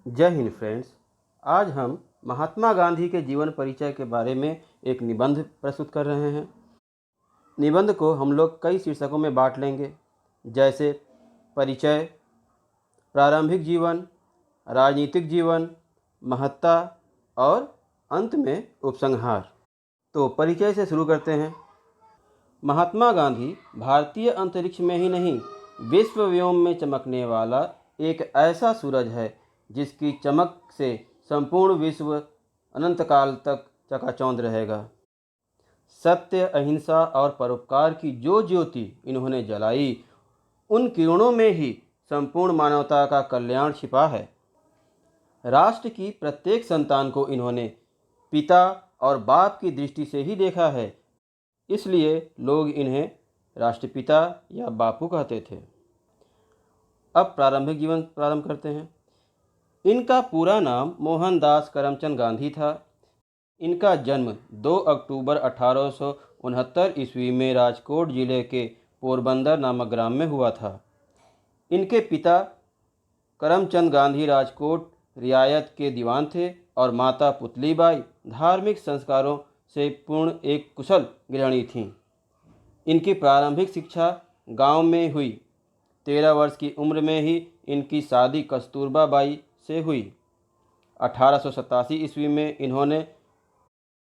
जय हिंद फ्रेंड्स। आज हम महात्मा गांधी के जीवन परिचय के बारे में एक निबंध प्रस्तुत कर रहे हैं। निबंध को हम लोग कई शीर्षकों में बांट लेंगे, जैसे परिचय, प्रारंभिक जीवन, राजनीतिक जीवन, महत्ता और अंत में उपसंहार। तो परिचय से शुरू करते हैं। महात्मा गांधी भारतीय अंतरिक्ष में ही नहीं, विश्व व्योम में चमकने वाला एक ऐसा सूरज है जिसकी चमक से संपूर्ण विश्व अनंत काल तक चकाचौंध रहेगा। सत्य, अहिंसा और परोपकार की जो ज्योति इन्होंने जलाई, उन किरणों में ही संपूर्ण मानवता का कल्याण छिपा है। राष्ट्र की प्रत्येक संतान को इन्होंने पिता और बाप की दृष्टि से ही देखा है, इसलिए लोग इन्हें राष्ट्रपिता या बापू कहते थे। अब प्रारंभिक जीवन प्रारंभ करते हैं। इनका पूरा नाम मोहनदास करमचंद गांधी था। इनका जन्म 2 अक्टूबर 1869 ईस्वी में राजकोट जिले के पोरबंदर नामक ग्राम में हुआ था। इनके पिता करमचंद गांधी राजकोट रियासत के दीवान थे और माता पुतलीबाई धार्मिक संस्कारों से पूर्ण एक कुशल गृहिणी थीं। इनकी प्रारंभिक शिक्षा गांव में हुई। 13 वर्ष की उम्र में ही इनकी शादी कस्तूरबा बाई से हुई। 1887 ईस्वी में इन्होंने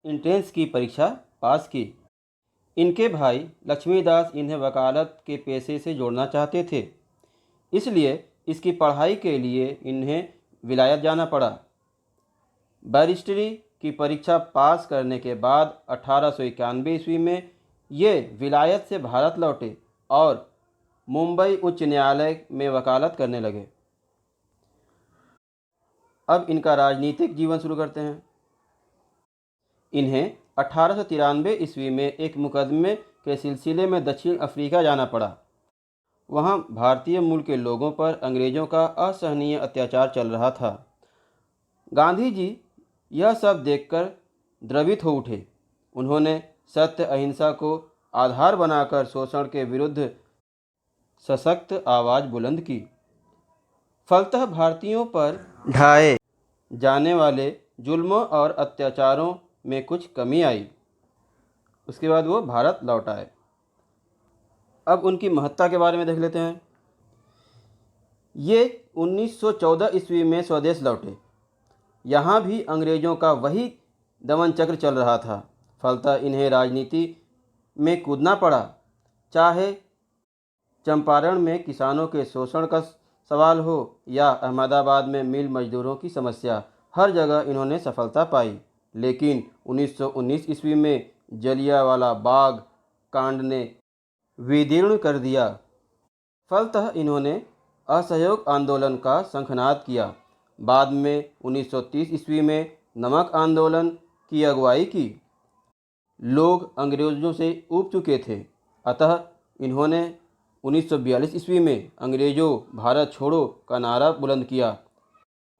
एंट्रेंस की परीक्षा पास की। इनके भाई लक्ष्मीदास इन्हें वकालत के पेशे से जोड़ना चाहते थे, इसलिए इसकी पढ़ाई के लिए इन्हें विलायत जाना पड़ा। बैरिस्टरी की परीक्षा पास करने के बाद 1891 ईस्वी में ये विलायत से भारत लौटे और मुंबई उच्च न्यायालय में वकालत करने लगे। अब इनका राजनीतिक जीवन शुरू करते हैं। इन्हें 1893 ईस्वी में एक मुकदमे के सिलसिले में दक्षिण अफ्रीका जाना पड़ा। वहां भारतीय मूल के लोगों पर अंग्रेज़ों का असहनीय अत्याचार चल रहा था। गांधी जी यह सब देखकर द्रवित हो उठे। उन्होंने सत्य, अहिंसा को आधार बनाकर शोषण के विरुद्ध सशक्त आवाज़ बुलंद की। फलतः भारतीयों पर ढाए जाने वाले जुल्मों और अत्याचारों में कुछ कमी आई। उसके बाद वो भारत लौट आए। अब उनकी महत्ता के बारे में देख लेते हैं। ये 1914 ईस्वी में स्वदेश लौटे। यहाँ भी अंग्रेज़ों का वही दमन चक्र चल रहा था। फलतः इन्हें राजनीति में कूदना पड़ा। चाहे चंपारण में किसानों के शोषण का सवाल हो या अहमदाबाद में मिल मजदूरों की समस्या, हर जगह इन्होंने सफलता पाई। लेकिन 1919 ईस्वी में जलियांवाला बाग कांड ने विदीर्ण कर दिया। फलतः इन्होंने असहयोग आंदोलन का शंखनाद किया। बाद में 1930 ईस्वी में नमक आंदोलन की अगुवाई की। लोग अंग्रेज़ों से ऊब चुके थे, अतः इन्होंने 1942 ईस्वी में अंग्रेज़ों भारत छोड़ो का नारा बुलंद किया।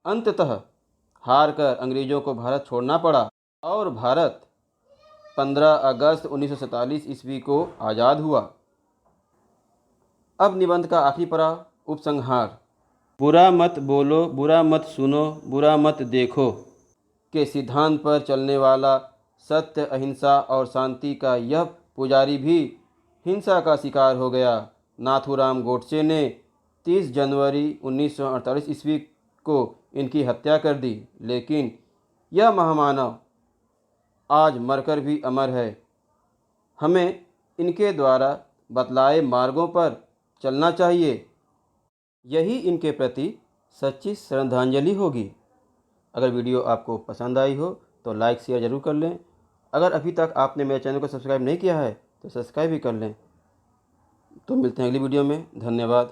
अंततः हार कर अंग्रेज़ों को भारत छोड़ना पड़ा और भारत 15 अगस्त 1947 ईस्वी को आज़ाद हुआ। अब निबंध का आखिरी पड़ाव, उपसंहार। बुरा मत बोलो, बुरा मत सुनो, बुरा मत देखो के सिद्धांत पर चलने वाला सत्य, अहिंसा और शांति का यह पुजारी भी हिंसा का शिकार हो गया। नाथूराम गोडसे ने 30 जनवरी 1948 ईस्वी को इनकी हत्या कर दी, लेकिन यह महामानव आज मरकर भी अमर है। हमें इनके द्वारा बतलाए मार्गों पर चलना चाहिए। यही इनके प्रति सच्ची श्रद्धांजलि होगी। अगर वीडियो आपको पसंद आई हो तो लाइक शेयर ज़रूर कर लें। अगर अभी तक आपने मेरे चैनल को सब्सक्राइब नहीं किया है तो सब्सक्राइब भी कर लें। तो मिलते हैं अगली वीडियो में। धन्यवाद।